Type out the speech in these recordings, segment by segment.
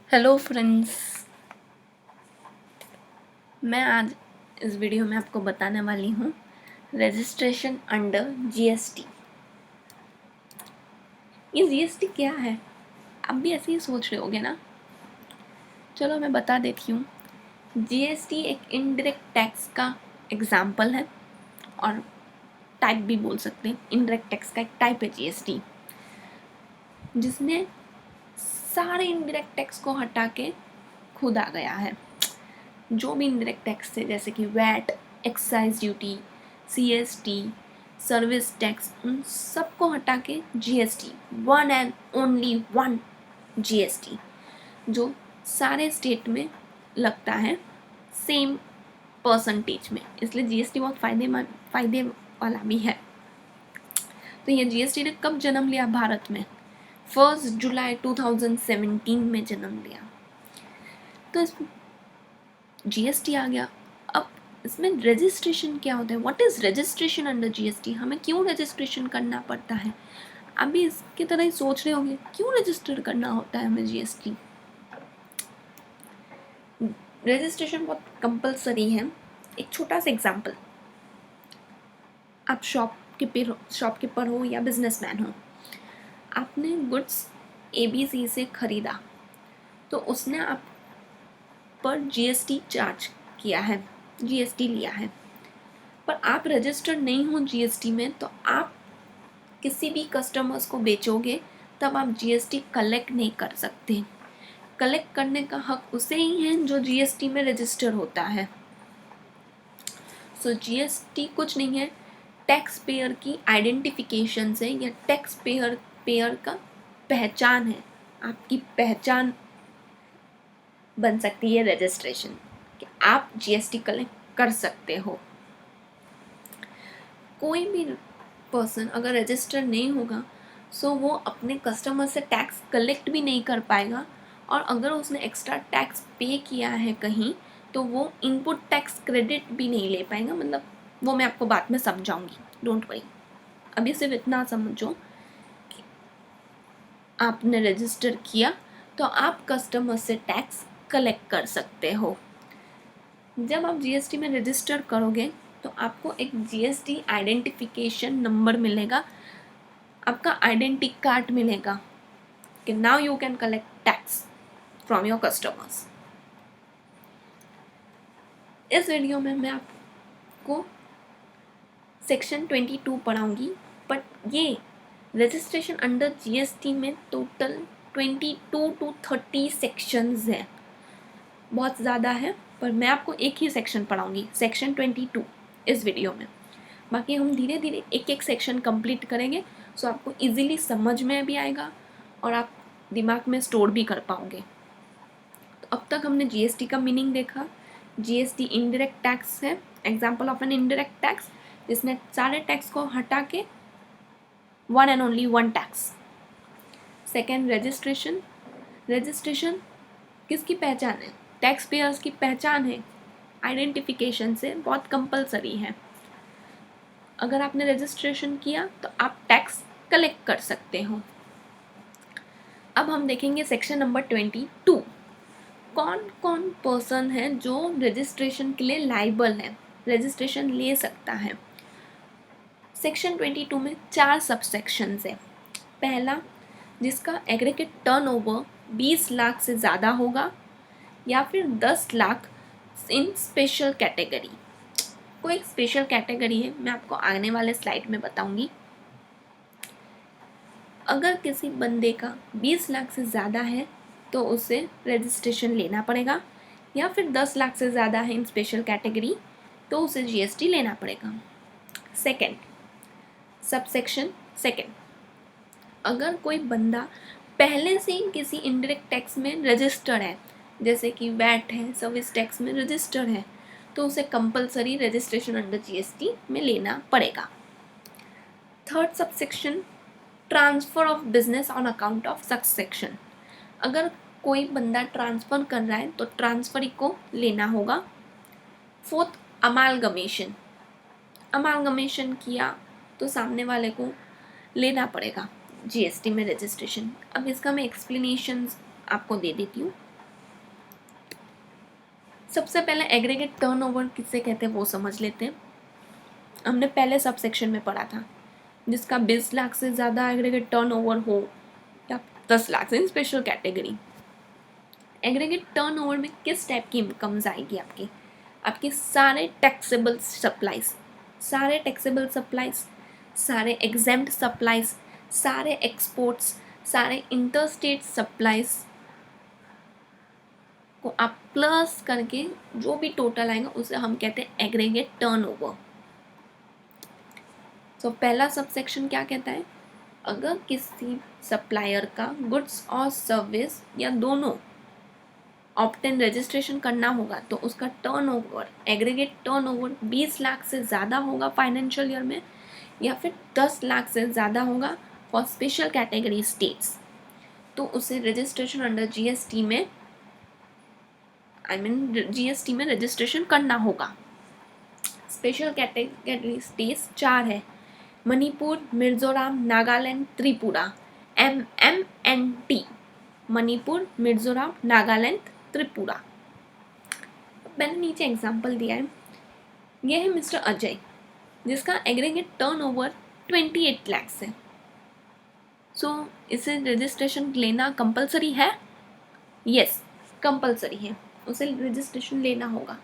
Hello friends, मैं आज इस वीडियो में आपको बताने वाली हूँ रजिस्ट्रेशन अंडर जीएसटी। ये जीएसटी क्या है? आप भी ऐसे ही सोच रहे होगे ना। चलो मैं बता देती हूँ। जीएसटी एक इनडायरेक्ट टैक्स का एग्जाम्पल है और टाइप भी बोल सकते हैं। इनडायरेक्ट टैक्स का एक टाइप है जीएसटी, जिसने सारे इनडायरेक्ट टैक्स को हटा के खुद आ गया है। जो भी इनडायरेक्ट टैक्स थे जैसे कि VAT, excise duty, CST, service tax, उन सबको हटा के GST, one and only one GST, जो सारे स्टेट में लगता है सेम परसेंटेज में, इसलिए जीएसटी बहुत फायदे वाला भी है। तो ये जीएसटी ने कब जन्म लिया भारत में? 1 जुलाई 2017 में जन्म लिया। तो इस जीएसटी आ गया। अब इसमें रजिस्ट्रेशन क्या होता है? What is registration under GST? हमें क्यों रजिस्ट्रेशन करना पड़ता है? आप भी इसकी तरह ही सोच रहे होंगे, क्यों रजिस्टर करना होता है हमें जीएसटी? रजिस्ट्रेशन बहुत कंपलसरी है। एक छोटा सा एग्जांपल, आप शॉपकीपर हो या बिजनेसमैन हो, आपने गुड्स एबीसी से खरीदा, तो उसने आप पर जीएसटी चार्ज किया है, जीएसटी लिया है, पर आप रजिस्टर्ड नहीं हो जीएसटी में, तो आप किसी भी कस्टमर्स को बेचोगे तब आप जीएसटी कलेक्ट नहीं कर सकते। कलेक्ट करने का हक उसे ही है जो जीएसटी में रजिस्टर होता है। सो जीएसटी कुछ नहीं है, टैक्स पेयर की आइडेंटिफिकेशन से, या टैक्स पेयर का पहचान है। आपकी पहचान बन सकती है रजिस्ट्रेशन, कि आप जीएसटी कलेक्ट कर सकते हो। कोई भी पर्सन अगर रजिस्टर नहीं होगा, सो वो अपने कस्टमर से टैक्स कलेक्ट भी नहीं कर पाएगा, और अगर उसने एक्स्ट्रा टैक्स पे किया है कहीं, तो वो इनपुट टैक्स क्रेडिट भी नहीं ले पाएगा। मतलब वो मैं आपको बाद में समझाऊंगी, डोंट वरी। अभी सिर्फ इतना समझो कि आपने रजिस्टर किया तो आप कस्टमर से टैक्स कलेक्ट कर सकते हो। जब आप जीएसटी में रजिस्टर करोगे तो आपको एक जीएसटी आइडेंटिफिकेशन नंबर मिलेगा, आपका आइडेंटिटी कार्ड मिलेगा कि now you can collect tax from your customers. इस वीडियो में मैं आपको सेक्शन 22 पढ़ाऊंगी, बट ये रजिस्ट्रेशन अंडर जीएसटी में टोटल 22 to 30 सेक्शंस हैं। बहुत ज़्यादा है, पर मैं आपको एक ही सेक्शन पढ़ाऊंगी, सेक्शन 22 इस वीडियो में। बाकी हम धीरे धीरे एक एक सेक्शन कंप्लीट करेंगे, सो आपको इजीली समझ में भी आएगा और आप दिमाग में स्टोर भी कर पाओगे। तो अब तक हमने जीएसटी का मीनिंग देखा। जीएसटी इनडायरेक्ट टैक्स है, example of an indirect tax, जिसने सारे टैक्स को हटा के one and only one tax. Second, registration. Registration किसकी पहचान है? टैक्स पेयर्स की पहचान है, आइडेंटिफिकेशन से बहुत कंपलसरी है। अगर आपने रजिस्ट्रेशन किया तो आप टैक्स कलेक्ट कर सकते हो। अब हम देखेंगे सेक्शन नंबर 22। कौन कौन पर्सन है जो रजिस्ट्रेशन के लिए लाइबल है, रजिस्ट्रेशन ले सकता है? सेक्शन 22 में 4 सब सेक्शंस है। पहला, जिसका एग्रीगेट टर्नओवर 20 लाख से ज़्यादा होगा, या फिर 10 लाख इन स्पेशल कैटेगरी। कोई एक स्पेशल कैटेगरी है, मैं आपको आने वाले स्लाइड में बताऊंगी। अगर किसी बंदे का 20 लाख से ज़्यादा है तो उसे रजिस्ट्रेशन लेना पड़ेगा, या फिर 10 लाख से ज़्यादा है इन स्पेशल कैटेगरी तो उसे जीएसटी लेना पड़ेगा। सेकेंड, सब सेक्शन सेकेंड, अगर कोई बंदा पहले से ही किसी इनडायरेक्ट टैक्स में रजिस्टर्ड है, जैसे कि वैट है, सर्विस टैक्स में रजिस्टर्ड है, तो उसे कंपलसरी रजिस्ट्रेशन अंडर जीएसटी में लेना पड़ेगा। Third sub section, transfer of business on account of such section. अगर कोई बंदा ट्रांसफ़र कर रहा है तो ट्रांसफरी को लेना होगा। Fourth, amalgamation. अमालगमेशन किया तो सामने वाले को लेना पड़ेगा जीएसटी में रजिस्ट्रेशन। अब इसका मैं एक्सप्लेनेशन आपको दे देती हूँ। सबसे पहले एग्रीगेट टर्नओवर किसे कहते हैं वो समझ लेते हैं। हमने पहले सब सेक्शन में पढ़ा था, जिसका 20 लाख से ज़्यादा एग्रीगेट टर्नओवर हो या 10 lakh in special category. Aggregate turnover में किस टाइप की इनकम्स आएगी आपकी? आपकी सारे टैक्सेबल सप्लाईज, सारे एग्जेम्प्ट सप्लाईज, सारे एक्सपोर्ट्स, सारे इंटरस्टेट सप्लाईज को आप प्लस करके जो भी टोटल आएगा उसे हम कहते हैं एग्रीगेट टर्नओवर। तो पहला सबसेक्शन क्या कहता है? अगर किसी सप्लायर का गुड्स और सर्विस या दोनों ऑप्टेन रजिस्ट्रेशन करना होगा तो उसका टर्नओवर, एग्रीगेट टर्नओवर 20 लाख से ज़्यादा होगा फाइनेंशियल ईयर में, या फिर 10 लाख से ज़्यादा होगा फॉर स्पेशल कैटेगरी स्टेट्स, तो उसे रजिस्ट्रेशन अंडर जीएसटी में जीएसटी में रजिस्ट्रेशन करना होगा। स्पेशल कैटेगरी स्टेट्स 4 है, मणिपुर, मिजोरम, नागालैंड, त्रिपुरा। MMNT, मणिपुर, मिजोरम, नागालैंड, त्रिपुरा। मैंने नीचे एग्जांपल दिया है, यह है मिस्टर अजय जिसका एग्रीगेट टर्नओवर 28 लाख है। सो इसे रजिस्ट्रेशन लेना कंपलसरी है? यस, कंपलसरी है, उसे रजिस्ट्रेशन लेना होगा।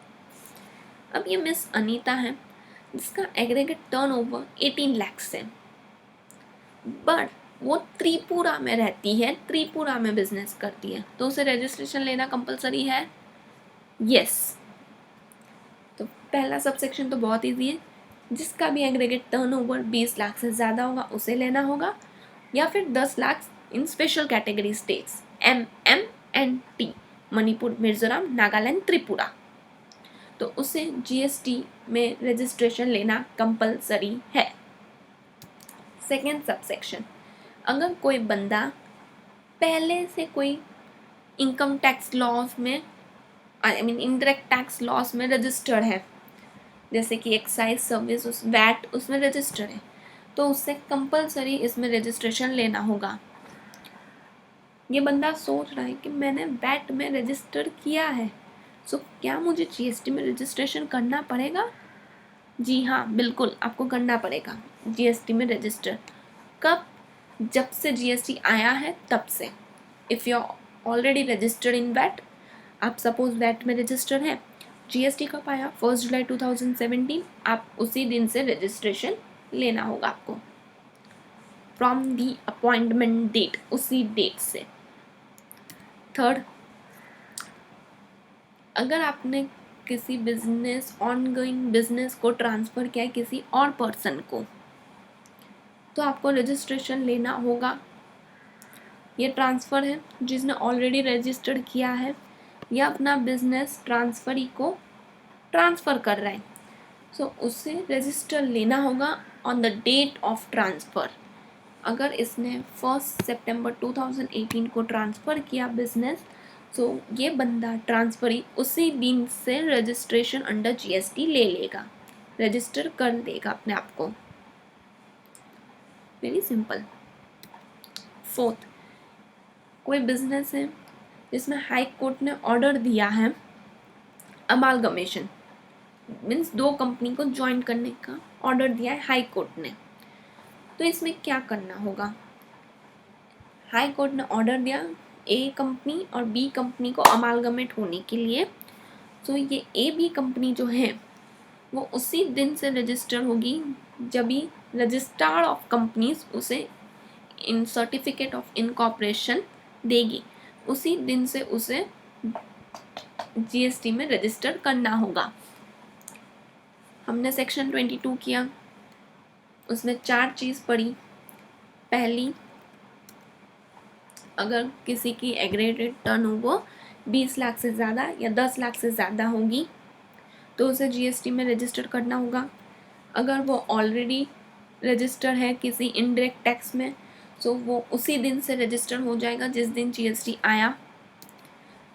अब ये मिस अनीता है जिसका एग्रीगेट टर्नओवर 18 लाख है, बट वो त्रिपुरा में रहती है, त्रिपुरा में बिजनेस करती है, तो उसे रजिस्ट्रेशन लेना कंपलसरी है? यस। तो पहला सबसेक्शन तो बहुत इजी है, जिसका भी एग्रीगेट टर्नओवर 20 लाख से ज़्यादा होगा उसे लेना होगा, या फिर 10 lakh in special category states MMNT, Manipur, Mizoram, Nagaland, Tripura, तो उसे जीएसटी में रजिस्ट्रेशन लेना कंपलसरी है। सेकेंड सबसेक्शन, अगर कोई बंदा पहले से कोई इनकम टैक्स लॉस में इनडायरेक्ट टैक्स लॉस में रजिस्टर्ड है, जैसे कि एक्साइज सर्विस, उस वैट उसमें रजिस्टर्ड है, तो उससे कंपलसरी इसमें रजिस्ट्रेशन लेना होगा। ये बंदा सोच रहा है कि मैंने वैट में रजिस्टर किया है, सो क्या मुझे जीएसटी में रजिस्ट्रेशन करना पड़ेगा? जी हाँ, बिल्कुल आपको करना पड़ेगा जीएसटी में रजिस्टर। कब? जब से जीएसटी आया है तब से। If you are already registered in VAT, आप सपोज वैट में रजिस्टर हैं, जीएसटी कब आया? 1 जुलाई 2017, आप उसी दिन से रजिस्ट्रेशन लेना होगा आपको, फ्रॉम दी अपॉइंटमेंट डेट, उसी डेट से। थर्ड, अगर आपने किसी बिजनेस, ऑनगोइंग बिजनेस को ट्रांसफ़र किया है किसी और पर्सन को, तो आपको रजिस्ट्रेशन लेना होगा। ये ट्रांसफ़र है जिसने ऑलरेडी रजिस्टर्ड किया है या अपना बिजनेस ट्रांसफरी को ट्रांसफ़र कर रहा है, सो उससे रजिस्टर लेना होगा on the date of transfer. अगर इसने 1 सितंबर 2018 को ट्रांसफ़र किया बिजनेस, सो ये बंदा ट्रांसफरी उसी दिन से रजिस्ट्रेशन अंडर जीएसटी ले लेगा, रजिस्टर कर देगा अपने आप को। Very simple. फोर्थ, कोई बिजनेस है जिसमें हाई कोर्ट ने ऑर्डर दिया है अमालगमेशन, मीन्स 2 कंपनी को ज्वाइन करने का ऑर्डर दिया है हाई कोर्ट ने, तो इसमें क्या करना होगा? हाई कोर्ट ने ऑर्डर दिया ए कंपनी और बी कंपनी को अमालगमेट होने के लिए, तो ये ए बी कंपनी जो है वो उसी दिन से रजिस्टर होगी जब ही रजिस्ट्रार ऑफ कंपनीज उसे इन सर्टिफिकेट ऑफ इनकॉर्पोरेशन देगी, उसी दिन से उसे जीएसटी में रजिस्टर करना होगा। हमने सेक्शन 22 किया, उसमें 4 चीज़ पढ़ी। पहली, अगर किसी की एग्रीगेट टर्नओवर 20 लाख से ज़्यादा या 10 लाख से ज़्यादा होगी तो उसे जीएसटी में रजिस्टर करना होगा। अगर वो ऑलरेडी रजिस्टर है किसी इनडायरेक्ट टैक्स में, तो वो उसी दिन से रजिस्टर हो जाएगा जिस दिन जीएसटी आया।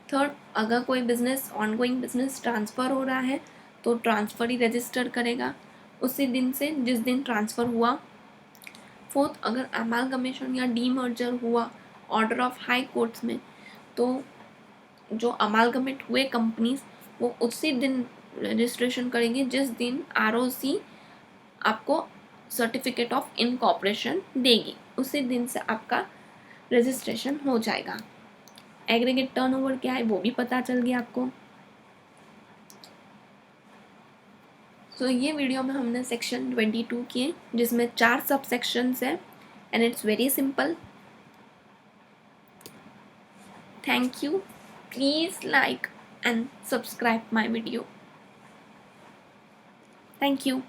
थर्ड, अगर कोई बिजनेस, ऑनगोइंग बिजनेस ट्रांसफ़र हो रहा है तो ट्रांसफ़र ही रजिस्टर करेगा उसी दिन से जिस दिन ट्रांसफ़र हुआ। फोर्थ, अगर अमालगमेशन या डीमर्जर हुआ ऑर्डर ऑफ हाई कोर्ट्स में, तो जो अमालगमेट हुए कंपनीज वो उसी दिन रजिस्ट्रेशन करेंगे जिस दिन ROC आपको सर्टिफिकेट ऑफ इनकॉर्पोरेशन देगी, उसी दिन से आपका रजिस्ट्रेशन हो जाएगा। एग्रीगेट टर्नओवर क्या है वो भी पता चल गया आपको। सो ये वीडियो में हमने सेक्शन 22 किए जिसमें 4 सब सेक्शंस है and it's very simple. Thank you, please like and subscribe my video. Thank you.